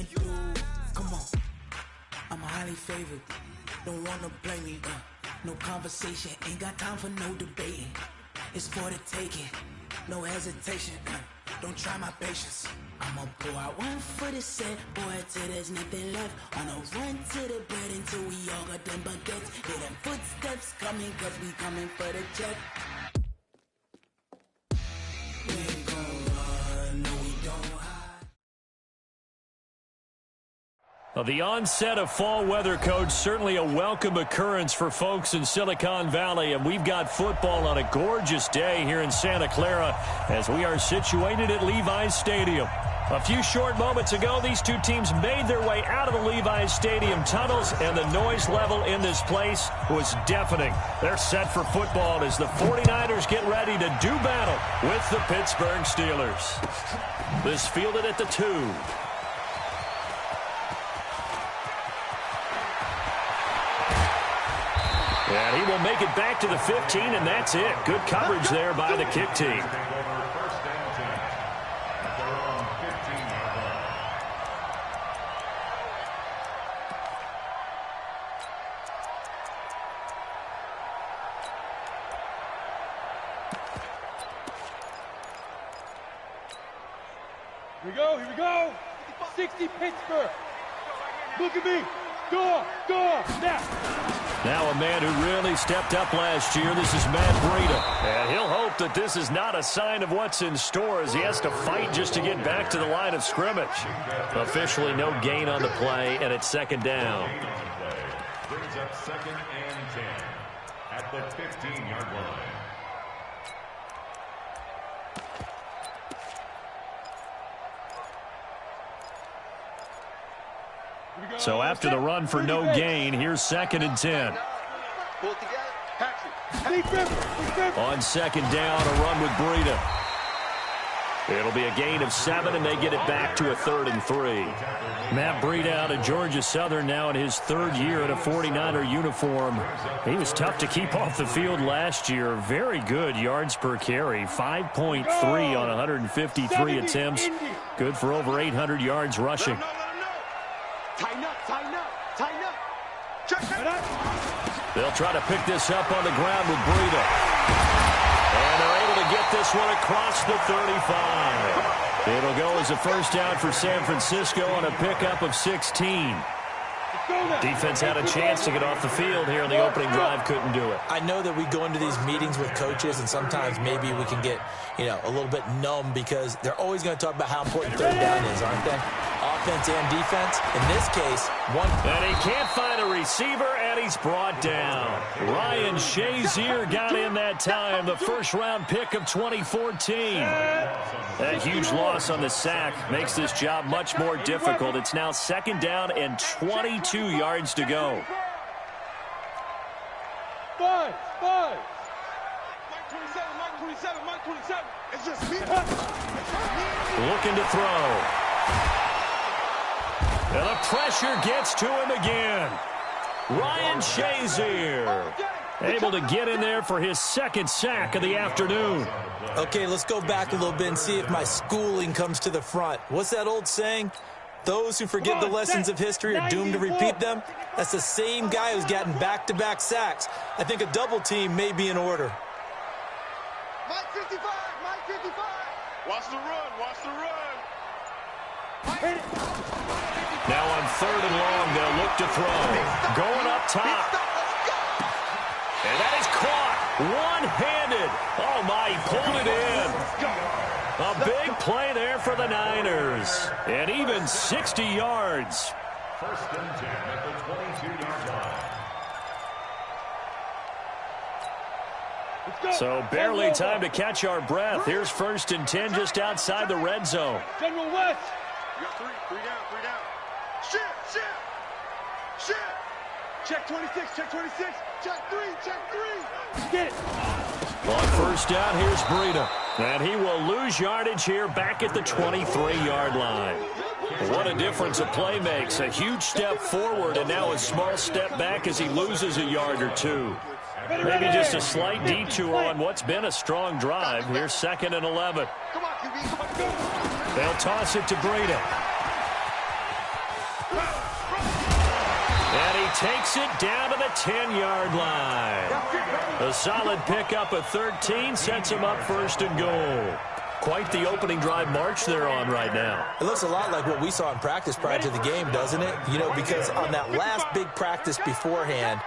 wanna do. Come on, I'm highly favored. Don't wanna blame me. No conversation, ain't got time for no debating. It's for the taking, no hesitation. Don't try my patience. I'ma pour out one for the set, boy, till there's nothing left. On a run to the bread until we all got them baguettes. Hear them footsteps coming, cause we coming for the check. We ain't gon' run, no we don't hide. Well, the onset of fall weather, Coach, certainly a welcome occurrence for folks in Silicon Valley, and we've got football on a gorgeous day here in Santa Clara as we are situated at Levi's Stadium. A few short moments ago, these two teams made their way out of the Levi's Stadium tunnels, and the noise level in this place was deafening. They're set for football as the 49ers get ready to do battle with the Pittsburgh Steelers. This fielded at the 2. And he will make it back to the 15, and that's it. Good coverage there by the kick team. Here we go. 60 Pittsburgh. Look at me. Go, now. Now a man who really stepped up last year. This is Matt Breida. And he'll hope that this is not a sign of what's in store as he has to fight just to get back to the line of scrimmage. Officially no gain on the play, and it's second down. Brings up 2nd and 10 at the 15-yard line. So after the run for no gain, here's 2nd and 10. On second down, a run with Breida. It'll be a gain of 7, and they get it back to a 3rd and 3. Matt Breida out of Georgia Southern now in his 3rd year in a 49er uniform. He was tough to keep off the field last year. Very good yards per carry, 5.3 on 153 attempts. Good for over 800 yards rushing. Tighten up. Check it out. They'll try to pick this up on the ground with Breida. And they're able to get this one across the 35. It'll go as a first down for San Francisco on a pickup of 16. Defense had a chance to get off the field here in the opening drive, couldn't do it. I know that we go into these meetings with coaches, and sometimes maybe we can get, a little bit numb because they're always going to talk about how important 3rd down is, aren't they? Offense and defense. In this case, one. And he can't find a receiver, and he's brought down. Ryan Shazier got in that time, the first-round pick of 2014. That huge loss on the sack makes this job much more difficult. It's now 2nd down and 22 yards to go. Five. Mike 27. It's just me. Looking to throw. And the pressure gets to him again. Ryan Shazier able to get in there for his 2nd sack of the afternoon. Okay, let's go back a little bit and see if my schooling comes to the front. What's that old saying? Those who forget the lessons of history are doomed to repeat them. That's the same guy who's gotten back-to-back sacks. I think a double team may be in order. Mike 55. Watch the run. Now on 3rd and long, they'll look to throw. Going up top. And that is caught. One-handed. Oh, my, he pulled it in. A big play there for the Niners. And even 60 yards. 1st and 10 at the 22-yard line. So barely time to catch our breath. Here's 1st and 10 just outside the red zone. General West. You got 3 down. Shit. Check 26. Check 3. Get it. On 1st down, here's Breida. And he will lose yardage here back at the 23-yard line. What a difference a play makes. A huge step forward and now a small step back as he loses a yard or 2. Maybe just a slight detour on what's been a strong drive. Here's 2nd and 11. They'll toss it to Breida. takes it down to the 10-yard line. A solid pickup of 13 sets him up first and goal. Quite the opening drive march they're on right now. It looks a lot like what we saw in practice prior to the game, doesn't it? You know, because on that last big practice beforehand,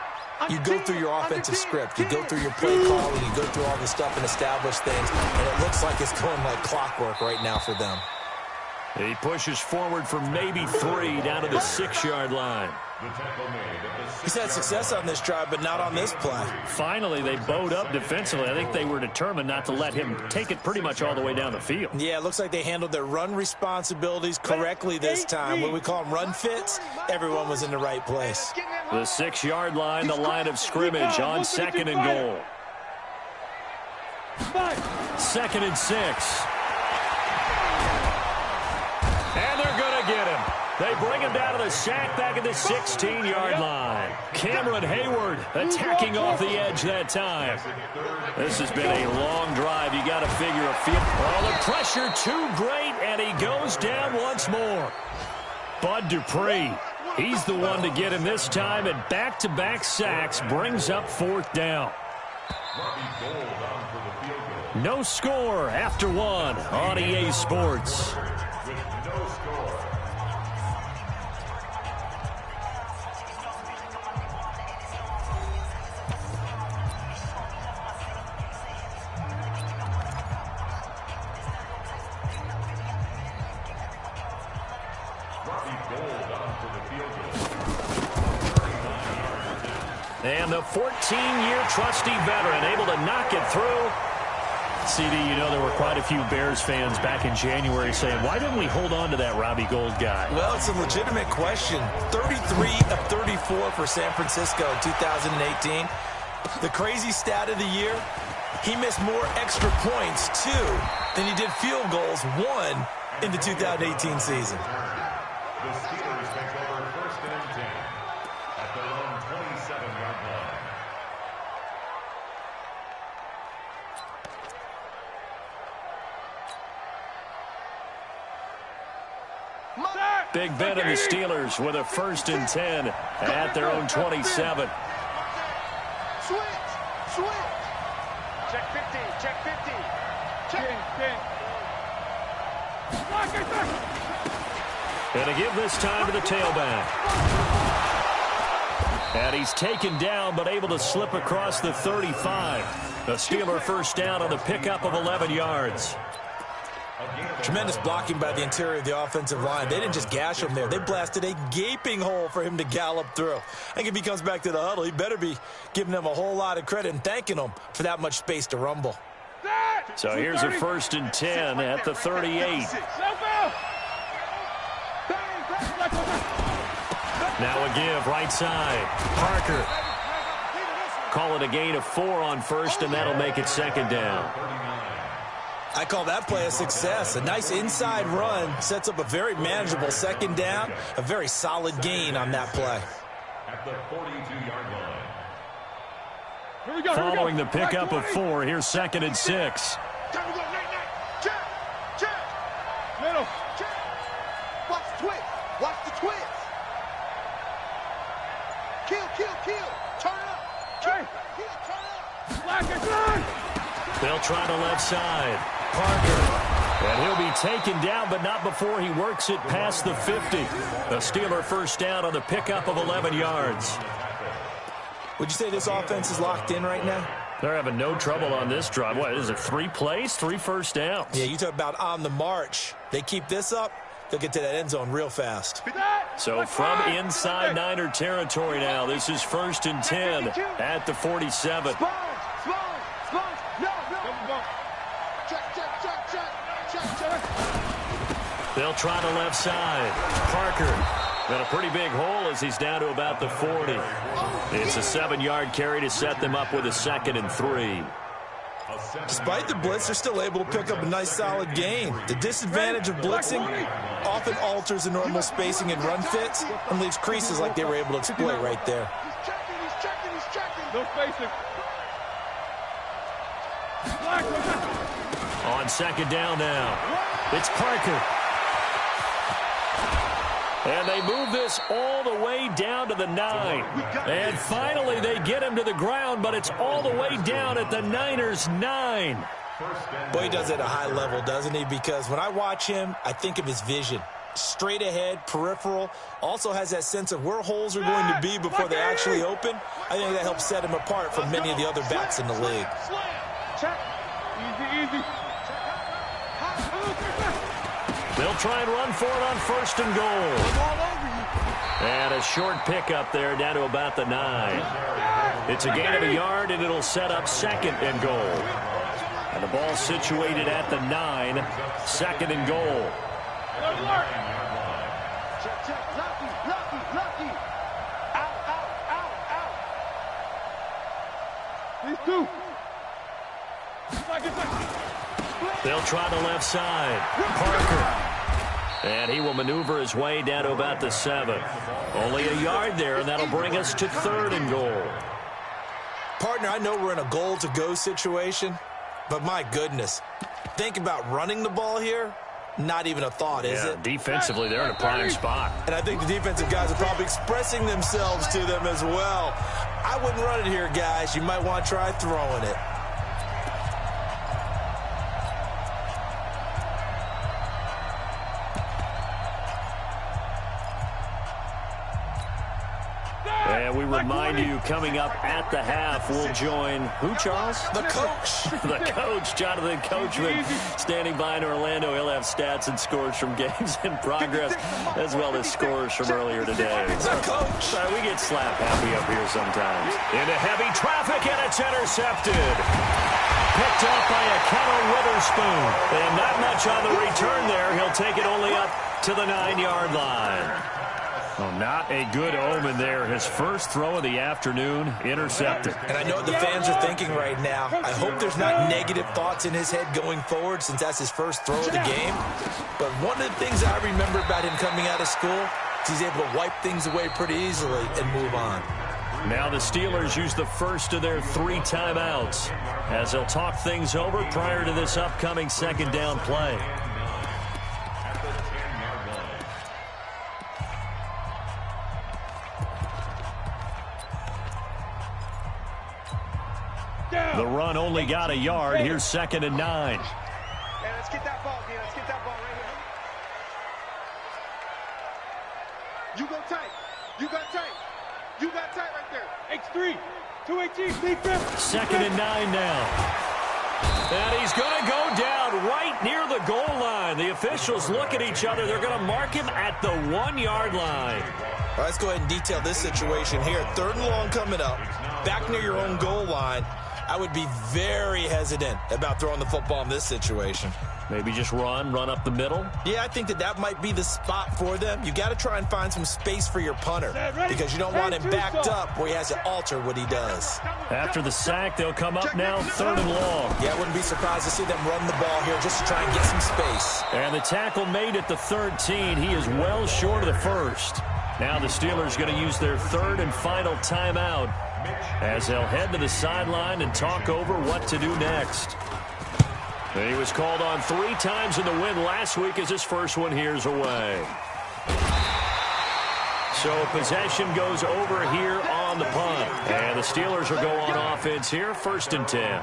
you go through your offensive script. You go through your play calling. You go through all this stuff and establish things. And it looks like it's going like clockwork right now for them. He pushes forward for maybe 3 down to the 6-yard line. He's had success on this drive, but not on this play. Finally, they bowed up defensively. I think they were determined not to let him take it pretty much all the way down the field. Yeah, it looks like they handled their run responsibilities correctly this time. When we call them run fits, everyone was in the right place. The 6-yard line, the line of scrimmage on 2nd and goal. 2nd and 6. And they're going to get him. They bring him down to the sack back at the 16-yard line. Cameron Hayward attacking off the edge that time. This has been a long drive. You got to figure a field. Oh, the pressure too great, and he goes down once more. Bud Dupree, he's the one to get him this time, and back-to-back sacks brings up 4th down. No score after 1 on EA Sports. And the 14-year trusty veteran able to knock it through. CD, you know there were quite a few Bears fans back in January saying, why didn't we hold on to that Robbie Gould guy? Well, it's a legitimate question. 33 of 34 for San Francisco in 2018. The crazy stat of the year, he missed more extra points, 2, than he did field goals, 1, in the 2018 season. The Steelers take over 1st and 10 at their own 27-yard line. Big Ben and the Steelers with a 1st and 10 at their own 27. Switch. Check 50. Check. And to give this time to the tailback. And he's taken down but able to slip across the 35. The Steeler 1st down on the pickup of 11 yards. Tremendous blocking by the interior of the offensive line. They didn't just gash him there. They blasted a gaping hole for him to gallop through. I think if he comes back to the huddle, he better be giving them a whole lot of credit and thanking them for that much space to rumble. So here's a 1st and 10 at the 38. Now a give, right side. Parker. Call it a gain of 4 on 1st, and that'll make it 2nd down. I call that play a success. A nice inside run sets up a very manageable 2nd down. A very solid gain on that play. At the 42-yard line. Following the pickup of 4, here's 2nd and 6. Middle. Watch the twist. Kill. Turn up. Turn up. They'll try the left side. Parker. And he'll be taken down, but not before he works it past the 50. The Steeler 1st down on the pickup of 11 yards. Would you say this offense is locked in right now? They're having no trouble on this drive. What is it, 3 plays, 3 first downs? Yeah, you talk about on the march. They keep this up, they'll get to that end zone real fast. So from inside Niner territory now, this is 1st and 10 at the 47. They'll try the left side. Parker. Got a pretty big hole as he's down to about the 40. It's a 7-yard carry to set them up with a 2nd and 3. Despite the blitz, they're still able to pick up a nice solid gain. The disadvantage of blitzing often alters the normal spacing and run fits and leaves creases like they were able to exploit right there. He's checking. No spacing. On 2nd down now, it's Parker. And they move this all the way down to the 9. And finally they get him to the ground, but it's all the way down at the Niners' 9. Boy, he does it at a high level, doesn't he? Because when I watch him, I think of his vision. Straight ahead, peripheral, also has that sense of where holes are going to be before they actually open. I think that helps set him apart from many of the other backs in the league. Check. Easy. They'll try and run for it on 1st and goal. And a short pickup there down to about the 9. It's a gain of a yard, and it'll set up 2nd and goal. And the ball situated at the 9, 2nd and goal. Check. Lucky. Out. These two. They'll try the left side. Parker. And he will maneuver his way down to about the 7. Only a yard there, and that'll bring us to 3rd and goal. Partner, I know we're in a goal-to-go situation, but my goodness, think about running the ball here. Not even a thought, is it? Defensively, they're in a prime spot. And I think the defensive guys are probably expressing themselves to them as well. I wouldn't run it here, guys. You might want to try throwing it. And we remind you, coming up at the half, we'll join who, Charles? The coach. The coach, Jonathan Coachman, standing by in Orlando. He'll have stats and scores from games in progress, as well as scores from earlier today. The coach. We get slap happy up here sometimes. Into heavy traffic, and it's intercepted. Picked up by a Keller Witherspoon. And not much on the return there. He'll take it only up to the 9-yard line. Oh, not a good omen there. His first throw of the afternoon, intercepted. And I know what the fans are thinking right now. I hope there's not negative thoughts in his head going forward since that's his first throw of the game. But one of the things I remember about him coming out of school is he's able to wipe things away pretty easily and move on. Now the Steelers use the first of their 3 timeouts as they'll talk things over prior to this upcoming 2nd down play. The run only got a yard. Here's 2nd and 9. Yeah, let's get that ball, Dean. Let's get that ball right here. You go tight. You got tight right there. X3. 218. Defense. 2nd and 9 now. And he's going to go down right near the goal line. The officials look at each other. They're going to mark him at the 1-yard line. All right, let's go ahead and detail this situation here. 3rd and long coming up. Back near your own goal line. I would be very hesitant about throwing the football in this situation. Maybe just run up the middle. Yeah, I think that might be the spot for them. You got to try and find some space for your punter because you don't want him backed up where he has to alter what he does. After the sack, they'll come up now 3rd and long. Yeah, I wouldn't be surprised to see them run the ball here just to try and get some space. And the tackle made at the 13. He is well short of the 1st. Now the Steelers going to use their 3rd and final timeout as they'll head to the sideline and talk over what to do next. And he was called on 3 times in the win last week as his first one here's away. So possession goes over here on the punt. And the Steelers will go on offense here, 1st and 10.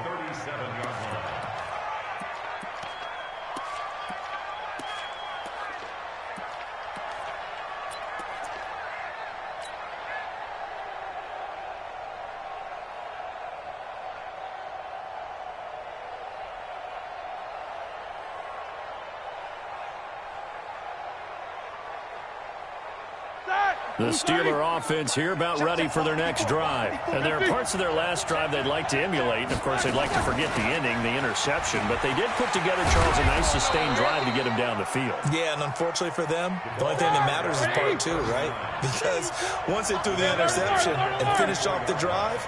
The Steeler offense here about ready for their next drive. And there are parts of their last drive they'd like to emulate. And, of course, they'd like to forget the ending, the interception. But they did put together, Charles, a nice sustained drive to get him down the field. Yeah, and unfortunately for them, the only thing that matters is part 2, right? Because once they threw the interception and finished off the drive,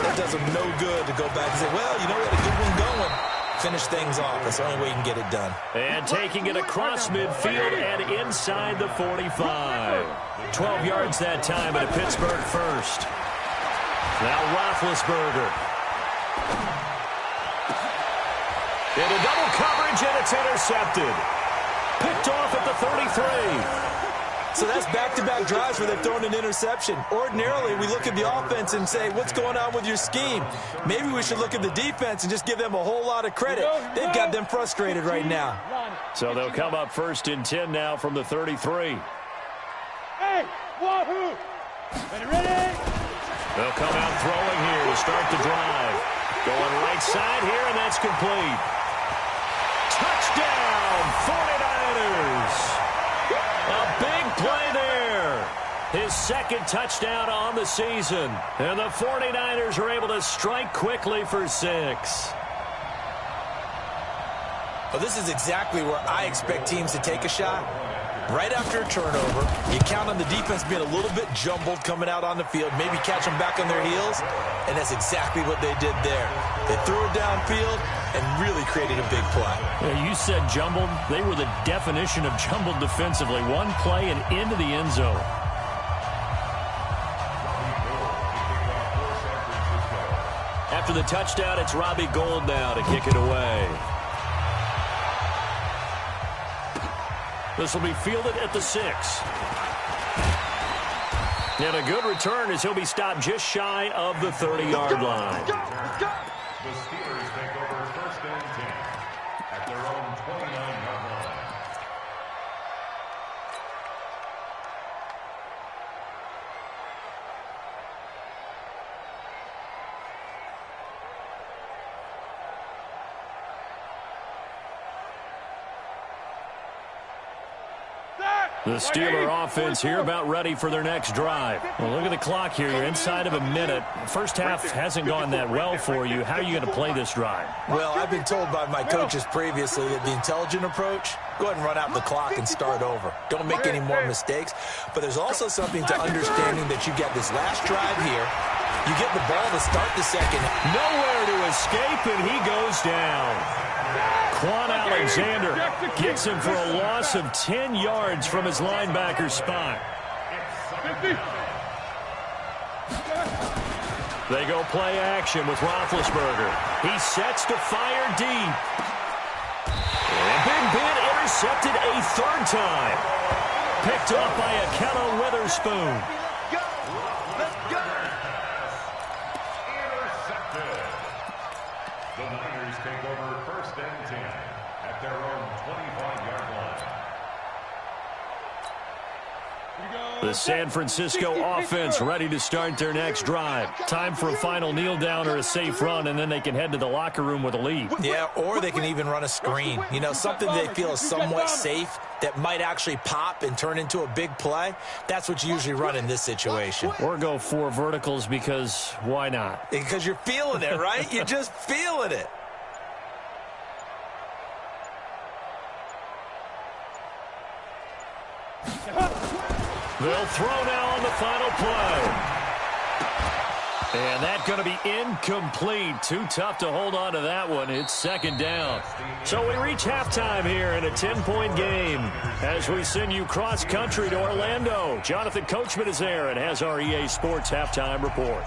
that does them no good to go back and say, well, you know, we had a good one going. Finish things off. That's the only way you can get it done. And taking it across midfield and inside the 45. 12 yards that time at a Pittsburgh first. Now Roethlisberger. Into double coverage, and it's intercepted. Picked off at the 33. So that's back-to-back drives where they've thrown an interception. Ordinarily, we look at the offense and say, what's going on with your scheme? Maybe we should look at the defense and just give them a whole lot of credit. They've got them frustrated right now. So they'll come up 1st and 10 now from the 33. Hey, wahoo! Ready? They'll come out throwing here to start the drive. Going right side here, and that's complete. Touchdown, 49ers! A big play there. His 2nd touchdown on the season. And the 49ers are able to strike quickly for 6. Well, this is exactly where I expect teams to take a shot. Right after a turnover, you count on the defense being a little bit jumbled coming out on the field, maybe catch them back on their heels, and that's exactly what they did there. They threw it downfield and really created a big play. Yeah, you said jumbled. They were the definition of jumbled defensively. One play and into the end zone. After the touchdown, it's Robbie Gould now to kick it away. This will be fielded at the 6. And a good return as he'll be stopped just shy of the 30-yard line. The Steelers take over 1st and 10 at their own 29-yard line. The Steeler offense here about ready for their next drive. Well, look at the clock here. You're inside of a minute. First half hasn't gone that well for you. How are you going to play this drive? Well, I've been told by my coaches previously that the intelligent approach, go ahead and run out the clock and start over. Don't make any more mistakes. But there's also something to understanding that you get this last drive here. You get the ball to start the 2nd. Nowhere to escape, and he goes down. Quan Alexander gets him for a loss of 10 yards from his linebacker spot. They go play action with Roethlisberger. He sets to fire deep. And Big Ben intercepted a 3rd time. Picked off by Akello Witherspoon. The Niners take over 1st and 10 at their own 25-yard line. The San Francisco offense ready to start their next drive. Time for a final kneel down or a safe run, and then they can head to the locker room with a lead. Yeah, or they can even run a screen. You know, something they feel is somewhat safe that might actually pop and turn into a big play. That's what you usually run in this situation. Or go 4 verticals because why not? Because you're feeling it, right? You're just feeling it. They'll throw now on the final play. And that's going to be incomplete. Too tough to hold on to that one. It's 2nd down. So we reach halftime here in a 10-point game as we send you cross-country to Orlando. Jonathan Coachman is there and has our EA Sports halftime report.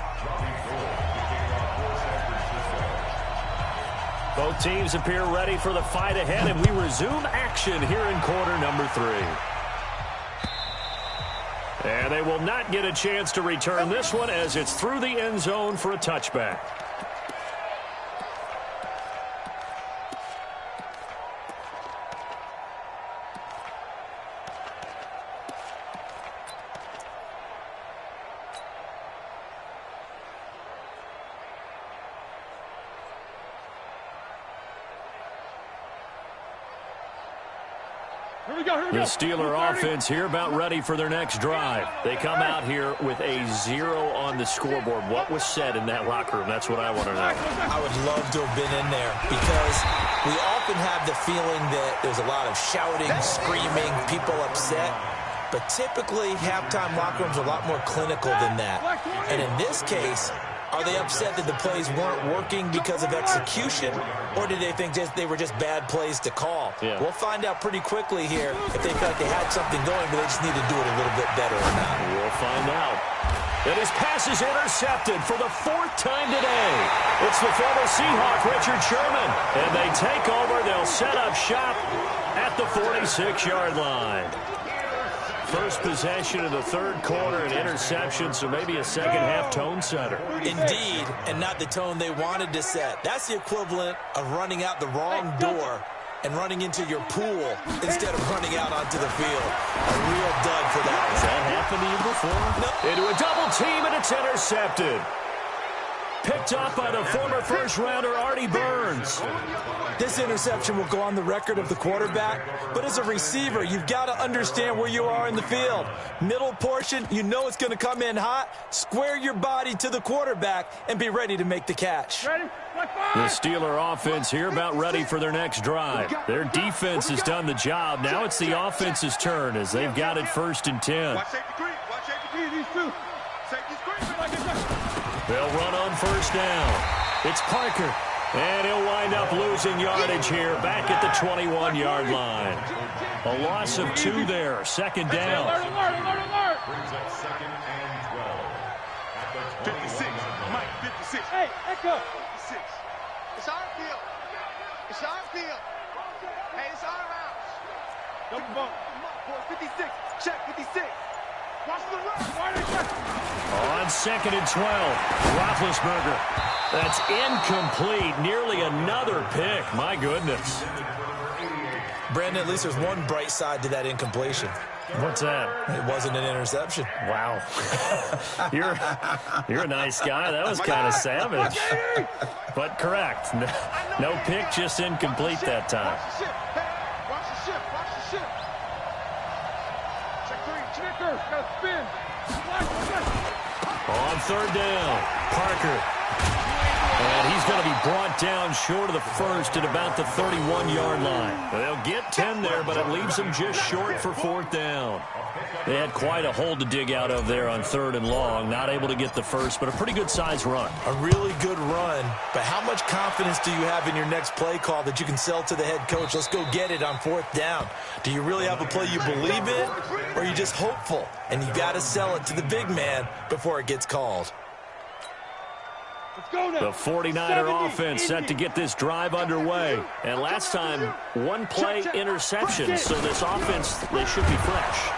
Both teams appear ready for the fight ahead, and we resume action here in quarter number 3. And they will not get a chance to return this one as it's through the end zone for a touchback. The Steeler offense here about ready for their next drive. They come out here with a 0 on the scoreboard. What was said in that locker room? That's what I want to know. I would love to have been in there because we often have the feeling that there's a lot of shouting, screaming, people upset. But typically, halftime locker rooms are a lot more clinical than that. And in this case, are they upset that the plays weren't working because of execution, or did they think they were just bad plays to call? Yeah. We'll find out pretty quickly here if they felt like they had something going, but they just need to do it a little bit better or not. We'll find out. And his pass is intercepted for the 4th time today. It's the former Seahawk, Richard Sherman. And they take over. They'll set up shop at the 46-yard line. First possession of the third quarter, an interception, so maybe a second-half tone setter. Indeed, and not the tone they wanted to set. That's the equivalent of running out the wrong door and running into your pool instead of running out onto the field. A real dud for that. Has that happened to you before? No. Into a double team, and it's intercepted. Picked up by the former first-rounder Artie Burns. This interception will go on the record of the quarterback, but as a receiver, you've got to understand where you are in the field. Middle portion, you know it's going to come in hot. Square your body to the quarterback and be ready to make the catch. The Steeler offense here about ready for their next drive. Their defense has done the job. Now it's the offense's turn as they've got it 1st and 10. Watch safety green. Watch safety green. These two. Safety screen. They'll run on 1st down. It's Parker. And he'll wind up losing yardage here back at the 21-yard line. A loss of 2 there. 2nd down. Alert. Brings up 2nd and 12. At the 56. 21. Mike, 56. Hey, Echo. 56. It's our field. It's our field. Hey, it's our rounds. Double bump. 56. Check 56. Watch the run. Why they check? On 2nd and 12, Roethlisberger. That's incomplete. Nearly another pick. My goodness. Brandon, at least there's one bright side to that incompletion. What's that? It wasn't an interception. Wow. You're a nice guy. That was kind of savage. But correct. No pick, just incomplete that time. Watch the ship. Hey, watch the ship. Watch the ship. Check 3. Checker. Got to spin. On 3rd down, Parker. And he's going to be brought down short of the first at about the 31-yard line. They'll get 10 there, but it leaves them just short for 4th down. They had quite a hole to dig out of there on 3rd and long. Not able to get the first, but a pretty good-sized run. A really good run, but how much confidence do you have in your next play call that you can sell to the head coach? Let's go get it on 4th down. Do you really have a play you believe in, or are you just hopeful? And you got to sell it to the big man before it gets called. The 49er offense set to get this drive underway. And last time, one play interception, so this offense, they should be fresh.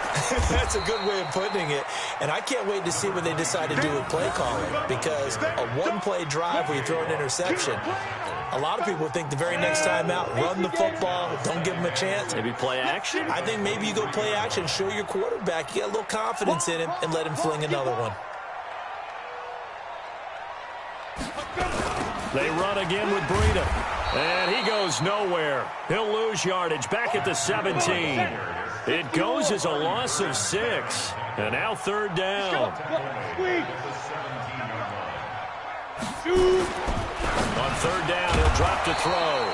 That's a good way of putting it. And I can't wait to see what they decide to do with play calling, because a one-play drive where you throw an interception, a lot of people think the very next time out, run the football, don't give them a chance. Maybe play action? I think maybe you go play action, show your quarterback you got a little confidence in him, and let him fling another one. They run again with Breida. And he goes nowhere. He'll lose yardage back at the 17. It goes as a loss of 6. And now 3rd down. On 3rd down, he'll drop to throw.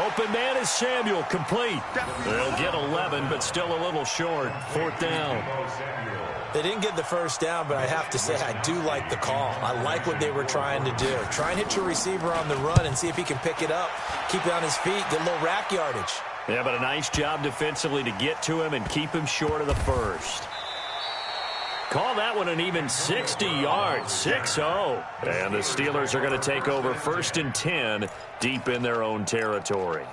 Open man is Samuel, complete. They'll get 11, but still a little short. 4th down. They didn't get the first down, but I have to say I do like the call. I like what they were trying to do. Try and hit your receiver on the run and see if he can pick it up, keep it on his feet, get a little rack yardage. Yeah, but a nice job defensively to get to him and keep him short of the first. Call that one an even 60 yards, 6-0. And the Steelers are going to take over 1st and 10 deep in their own territory.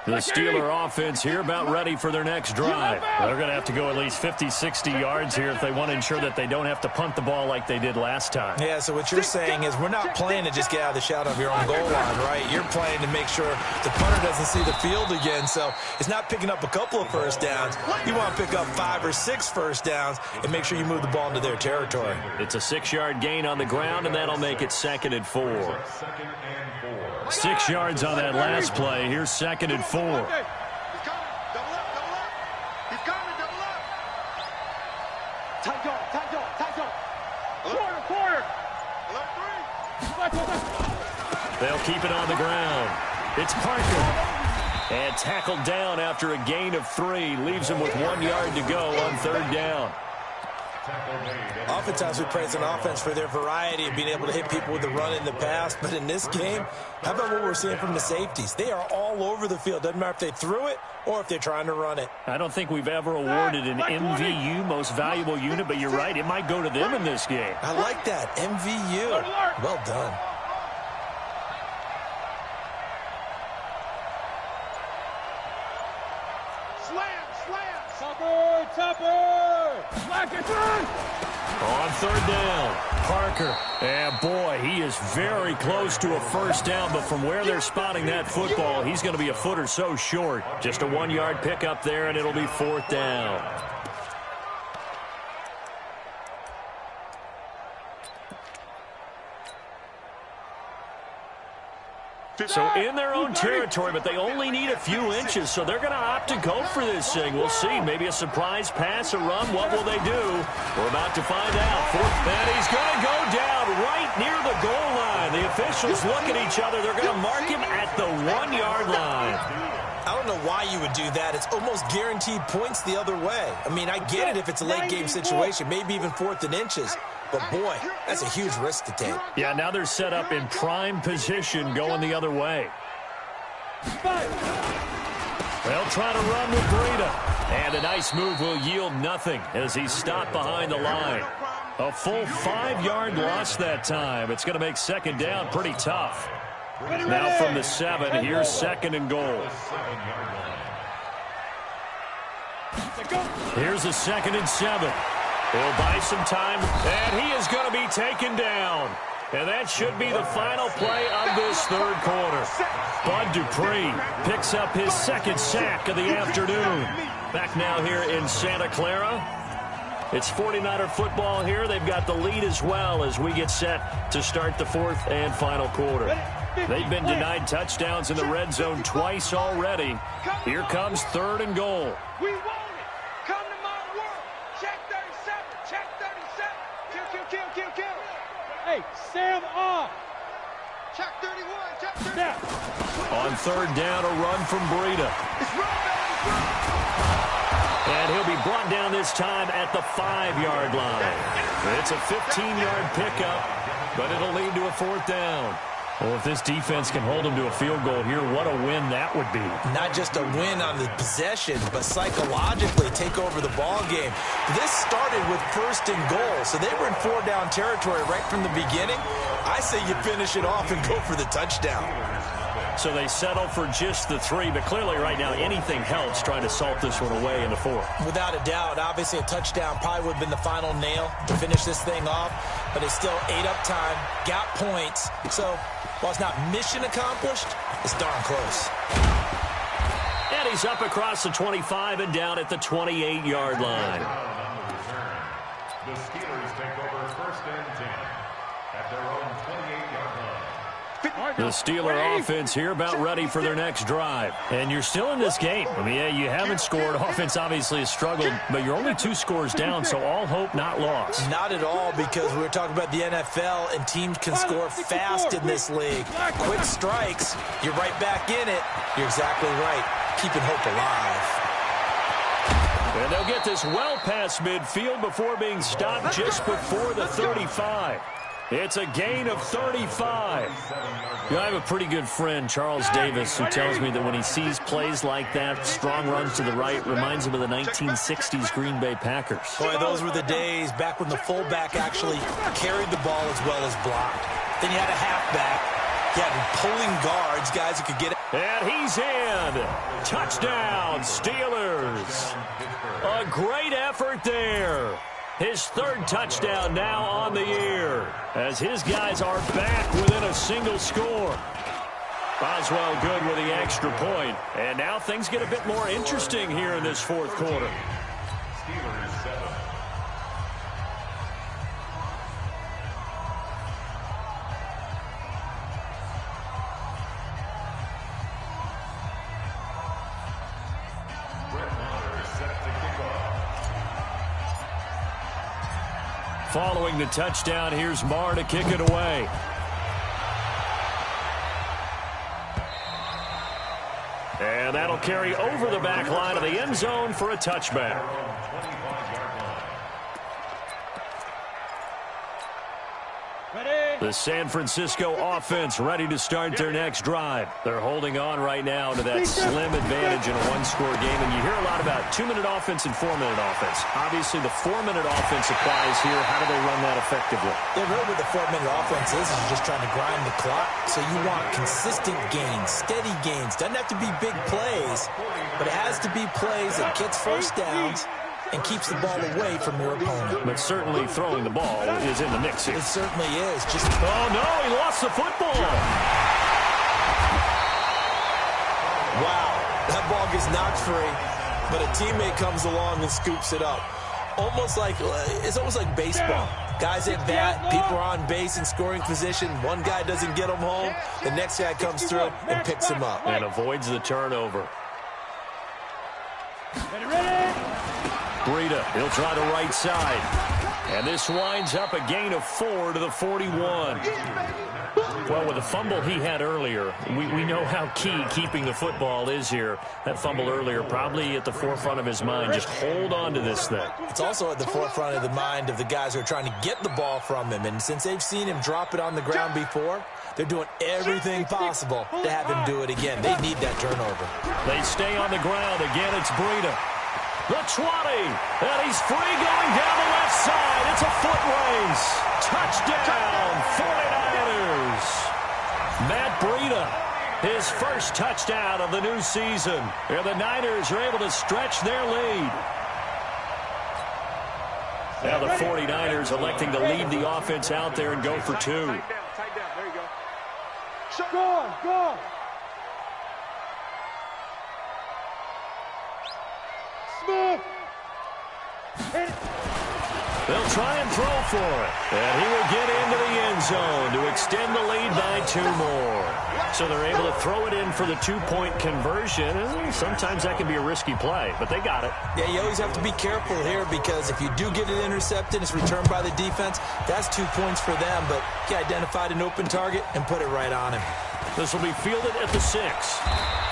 The Steeler offense here about ready for their next drive. They're going to have to go at least 50, 60 yards here if they want to ensure that they don't have to punt the ball like they did last time. Yeah, so what you're saying is we're not playing to just get out of the shadow of your own goal line, right? You're playing to make sure the punter doesn't see the field again. So it's not picking up a couple of first downs. You want to pick up 5 or 6 first downs and make sure you move the ball into their territory. It's a 6-yard gain on the ground, and that'll make it 2nd and 4. 6 yards on that last play. Here's 2nd and 4. He's coming. Double up. He's coming. Double up. Tight zone. Quarter. Alert 3. They'll keep it on the ground. It's Parker. And tackled down after a gain of 3. Leaves him with 1 yard to go on 3rd down. Oftentimes we praise an offense for their variety of being able to hit people with the run in the past, but in this game, how about what we're seeing from the safeties? They are all over the field. Doesn't matter if they threw it or if they're trying to run it. I don't think we've ever awarded an MVU, most valuable unit, but you're right, it might go to them in this game. I like that, MVU. Well done. On third down, Parker. And boy, he is very close to a first down, but from where they're spotting that football, he's going to be a foot or so short. Just a 1-yard pickup there, and it'll be fourth down. So in their own territory, but they only need a few inches, so they're going to opt to go for this thing. We'll see. Maybe a surprise pass, a run. What will they do? We're about to find out. And he's going to go down right near the goal line. The officials look at each other. They're going to mark him at the 1-yard line. I don't know why you would do that. It's almost guaranteed points the other way. I mean, I get it if it's a late-game situation, maybe even 4th and inches. But, boy, that's a huge risk to take. Yeah, now they're set up in prime position going the other way. They'll try to run with Breida. And a nice move will yield nothing as he's stopped behind the line. A full 5-yard loss that time. It's going to make second down pretty tough. Now from the 7, here's second and goal. Here's a 2nd and 7. He'll buy some time, and he is going to be taken down. And that should be the final play of this third quarter. Bud Dupree picks up his 2nd sack of the afternoon. Back now here in Santa Clara. It's 49er football here. They've got the lead as well as we get set to start the 4th and final quarter. They've been denied touchdowns in the red zone twice already. Here comes 3rd and goal. We want it. Come to my world. Check 37. Check 37. Kill. Hey, Sam off. Check 31. Check 31. On 3rd down, a run from Breida. It's run, baby. And he'll be brought down this time at the 5-yard line. It's a 15-yard pickup, but it'll lead to a 4th down. Well, if this defense can hold them to a field goal here, what a win that would be. Not just a win on the possession, but psychologically take over the ball game. This started with 1st and goal, so they were in 4-down territory right from the beginning. I say you finish it off and go for the touchdown. So they settle for just the 3, but clearly right now anything helps trying to salt this one away into 4. Without a doubt, obviously a touchdown probably would have been the final nail to finish this thing off, but it's still ate up time, got points, so while it's not mission accomplished, it's darn close. And he's up across the 25 and down at the 28-yard line. The Steelers take over 1st and 10 at their own 28-yard line. The Steeler offense here about ready for their next drive. And you're still in this game. I mean, yeah, you haven't scored. Offense obviously has struggled, but you're only 2 scores down, so all hope not lost. Not at all, because we were talking about the NFL, and teams can score fast in this league. Quick strikes, you're right back in it. You're exactly right. Keeping hope alive. And they'll get this well past midfield before being stopped just before the 35. It's a gain of 35. You know, I have a pretty good friend, Charles Davis, who tells me that when he sees plays like that, strong runs to the right, reminds him of the 1960s Green Bay Packers. Boy, those were the days back when the fullback actually carried the ball as well as blocked. Then you had a halfback. You had pulling guards, guys who could get it. And he's in. Touchdown, Steelers. A great effort there. His 3rd touchdown now on the year as his guys are back within a single score. Boswell good with the extra point. And now things get a bit more interesting here in this 4th quarter. Steelers 7. Following the touchdown, here's Marr to kick it away. And that'll carry over the back line of the end zone for a touchback. The San Francisco offense ready to start their next drive. They're holding on right now to that slim advantage in a one-score game. And you hear a lot about 2-minute offense and 4-minute offense. Obviously, the 4-minute offense applies here. How do they run that effectively? Yeah, really what the 4-minute offense is you're just trying to grind the clock. So you want consistent gains, steady gains. Doesn't have to be big plays, but it has to be plays that gets first downs and keeps the ball away from your opponent. But certainly throwing the ball is in the mix here. It certainly is. Oh, no, he lost the football. Wow, that ball gets knocked free, but a teammate comes along and scoops it up. It's almost like baseball. Guys at bat, people are on base in scoring position. One guy doesn't get him home. The next guy comes through and picks him up. And avoids the turnover. Breida, he'll try the right side. And this winds up a gain of 4 to the 41. Well, with the fumble he had earlier, we know how key keeping the football is here. That fumble earlier probably at the forefront of his mind. Just hold on to this thing. It's also at the forefront of the mind of the guys who are trying to get the ball from him. And since they've seen him drop it on the ground before, they're doing everything possible to have him do it again. They need that turnover. They stay on the ground. Again, it's Breida. The 20, and he's free going down the left side. It's a foot race. Touchdown, 49ers. Matt Breida, his first touchdown of the new season. And the Niners are able to stretch their lead. Now the 49ers electing to leave the offense out there and go for 2. Tight down. There you go. Go. Smith. They'll try and throw for it. And he will get into the end zone to extend the lead by 2 more. So they're able to throw it in for the 2-point conversion. And sometimes that can be a risky play, but they got it. Yeah, you always have to be careful here because if you do get it intercepted, it's returned by the defense. That's 2 points for them, but he identified an open target and put it right on him. This will be fielded at the 6.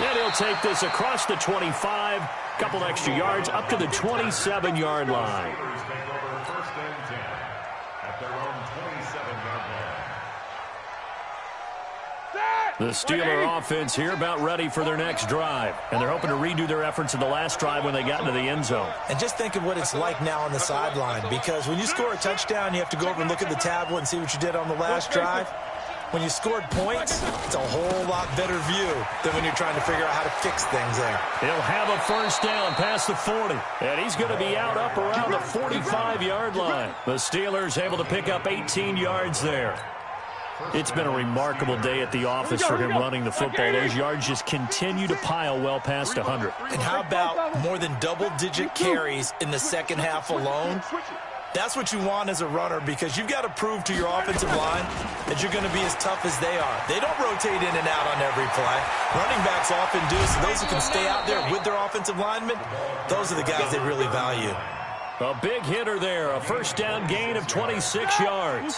And he'll take this across the 25. Couple extra yards up to the 27-yard line. First and 10 at their own 27-yard line. The Steeler offense here about ready for their next drive. And they're hoping to redo their efforts in the last drive when they got into the end zone. And just think of what it's like now on the sideline, because when you score a touchdown, you have to go over and look at the tablet and see what you did on the last drive. When you scored points, it's a whole lot better view than when you're trying to figure out how to fix things there. He'll have a first down past the 40. And he's going to be out up around the 45-yard line. The Steelers able to pick up 18 yards there. It's been a remarkable day at the office for him running the football. Those yards just continue to pile well past 100. And how about more than double-digit carries in the second half alone? That's what you want as a runner, because you've got to prove to your offensive line that you're going to be as tough as they are. They don't rotate in and out on every play. Running backs often do, so those who can stay out there with their offensive linemen, those are the guys they really value. A big hitter there, a first down gain of 26 yards.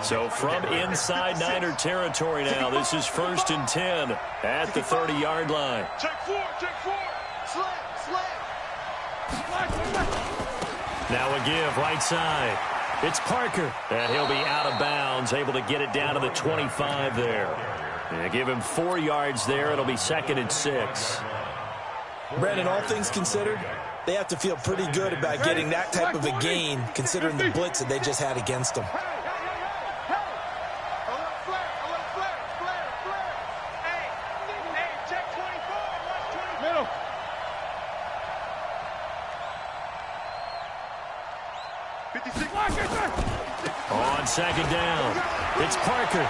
So from inside Niner territory now, this is 1st and 10 at the 30-yard line. Check 4. Slam. Now a give, right side. It's Parker, and he'll be out of bounds, able to get it down to the 25 there. And give him 4 yards there. It'll be 2nd and 6. Brandon, all things considered, they have to feel pretty good about getting that type of a gain, considering the blitz that they just had against them. On second down, it's Parker.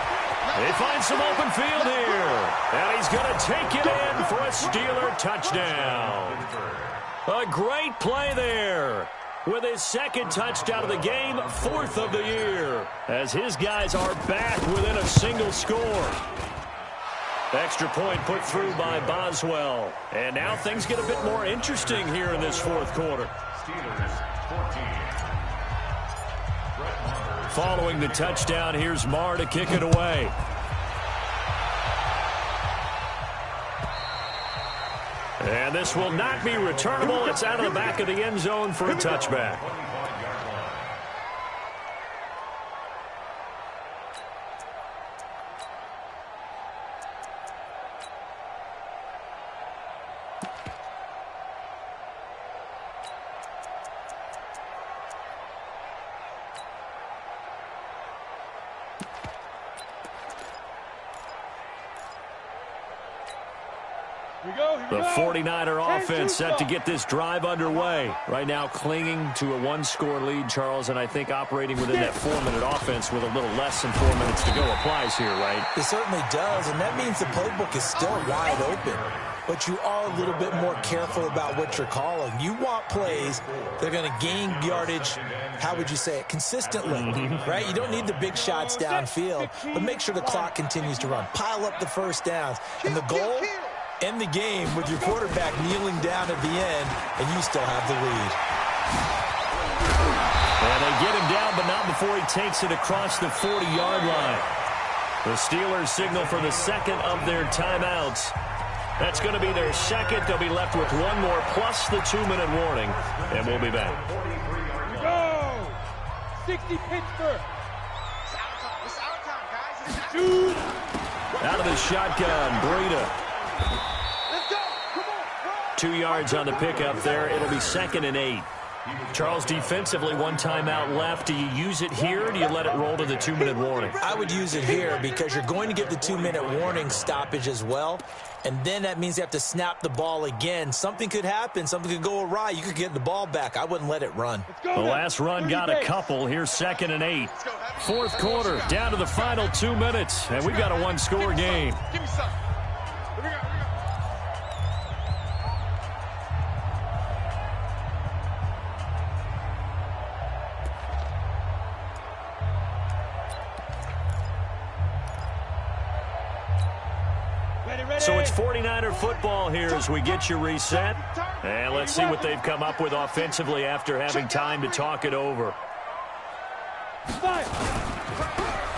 They find some open field here. And he's going to take it in for a Steeler touchdown. A great play there. With his 2nd touchdown of the game, 4th of the year. As his guys are back within a single score. Extra point put through by Boswell. And now things get a bit more interesting here in this 4th quarter. Steelers 14. Following the touchdown, here's Marr to kick it away. And this will not be returnable. It's out of the back of the end zone for a touchback. The 49er offense set to get this drive underway. Right now clinging to a one-score lead, Charles, and I think operating within that 4-minute offense with a little less than 4 minutes to go applies here, right? It certainly does, and that means the playbook is still wide open. But you are a little bit more careful about what you're calling. You want plays that are going to gain yardage, how would you say it, consistently, right? You don't need the big shots downfield, but make sure the clock continues to run. Pile up the first downs. And the goal, end the game with your quarterback kneeling down at the end, and you still have the lead. And they get him down, but not before he takes it across the 40-yard line. The Steelers signal for the second of their timeouts. That's going to be their second. They'll be left with one more plus the 2-minute warning, and we'll be back. Go! 60 Pittsburgh. It's our time, guys. Shoot! Out of the shotgun, Breida. Let's go. Come on, 2 yards on the pickup there. It'll be 2nd and 8. Charles, defensively, one timeout left. Do you use it here, or do you let it roll to the 2-minute warning? I would use it here because you're going to get the 2-minute warning stoppage as well. And then that means you have to snap the ball again. Something could happen. Something could go awry. You could get the ball back. I wouldn't let it run. The last run got a couple. Here's 2nd and 8. Fourth quarter, down to the final 2 minutes. And we've got a one-score game. Give me some. Here we go. So it's 49er football here as we get you reset. And let's see what they've come up with offensively after having time to talk it over.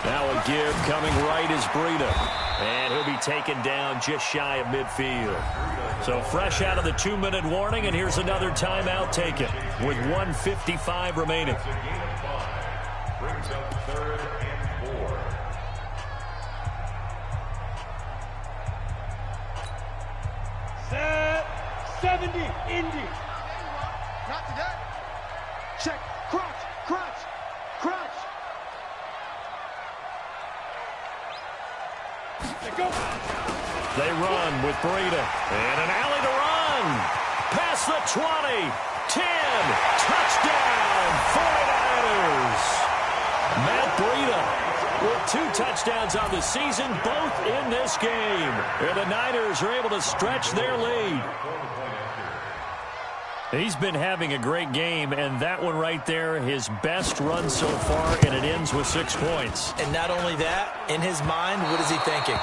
Now a give coming right is Breida. And he'll be taken down just shy of midfield. So fresh out of the 2-minute warning, and here's another timeout taken with 1:55 remaining. Brings up 3rd and 4. Set. 70, Indy. Not today. Check. Crunch. Crunch. Crunch. Let go. They run with Breida. And an alley to run. Past the 20. 10. Touchdown. 49ers. Matt Breida with 2 touchdowns on the season, both in this game. And the Niners are able to stretch their lead. He's been having a great game, and that one right there, his best run so far, and it ends with 6 points. And not only that, in his mind, what is he thinking?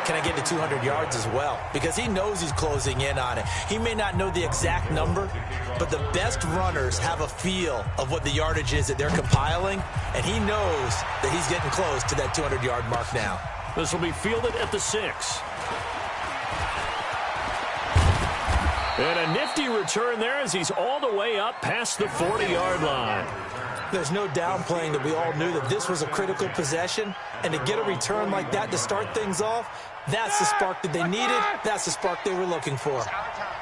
Can I get to 200 yards as well? Because he knows he's closing in on it. He may not know the exact number, but the best runners have a feel of what the yardage is that they're compiling, and he knows that he's getting close to that 200-yard mark now. This will be fielded at the 6. And a nifty return there as he's all the way up past the 40-yard line. There's no downplaying that we all knew that this was a critical possession, and to get a return like that to start things off, that's the spark that they needed. That's the spark they were looking for.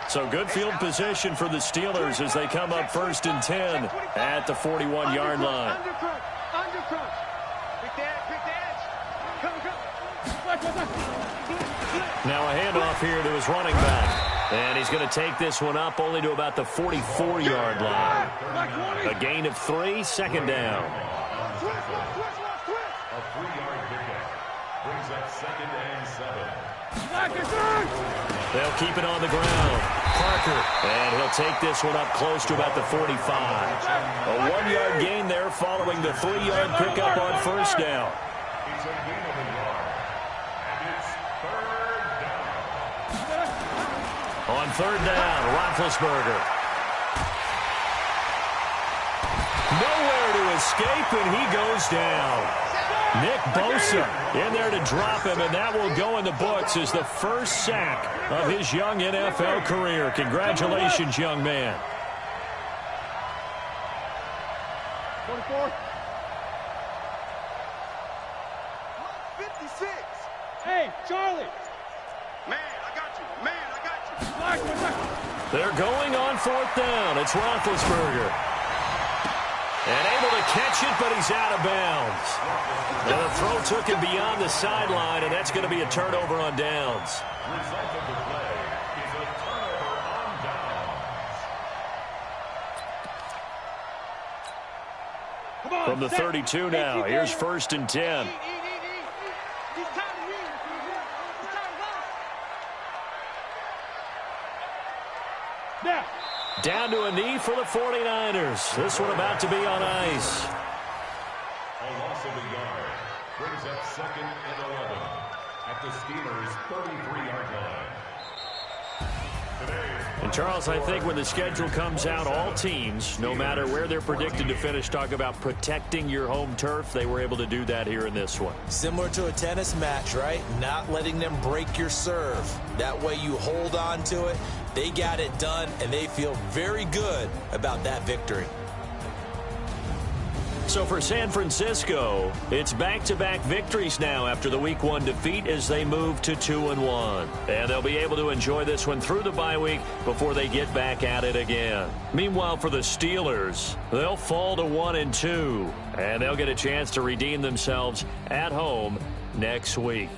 So good field position for the Steelers as they come up 1st and 10 at the 41-yard line. Under crunch. Big dash. Come. Now a handoff here to his running back. And he's going to take this one up only to about the 44-yard line. A gain of 3, 2nd down. A 3-yard pickup. Brings up 2nd and 7. They'll keep it on the ground. Parker. And he'll take this one up close to about the 45. A 1-yard gain there following the 3-yard pickup on 1st down. It's a gain of a yard. And it's 3rd down. On 3rd down, Roethlisberger. Nowhere to escape, and he goes down. Nick Bosa in there to drop him, and that will go in the books as the first sack of his young NFL career. Congratulations, young man. 24. 56. Hey, Charlie. Man, I got you. They're going on 4th down. It's Roethlisberger. And able to catch it, but he's out of bounds. And the throw took him beyond the sideline, and that's going to be a turnover on downs. Result of the play is a From the 32 now, here's 1st and 10. Now. Down to a knee for the 49ers. This one about to be on ice. A loss of a yard brings up 2nd and 11 at the Steelers' 33-yard line. And, Charles, I think when the schedule comes out, all teams, no matter where they're predicted to finish, talk about protecting your home turf. They were able to do that here in this one. Similar to a tennis match, right? Not letting them break your serve. That way you hold on to it. They got it done, and they feel very good about that victory. So for San Francisco, it's back-to-back victories now after the Week 1 defeat as they move to 2-1. And they'll be able to enjoy this one through the bye week before they get back at it again. Meanwhile, for the Steelers, they'll fall to 1-2, and they'll get a chance to redeem themselves at home next week.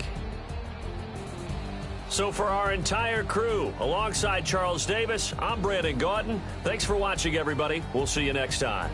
So for our entire crew, alongside Charles Davis, I'm Brandon Gaudin. Thanks for watching, everybody. We'll see you next time.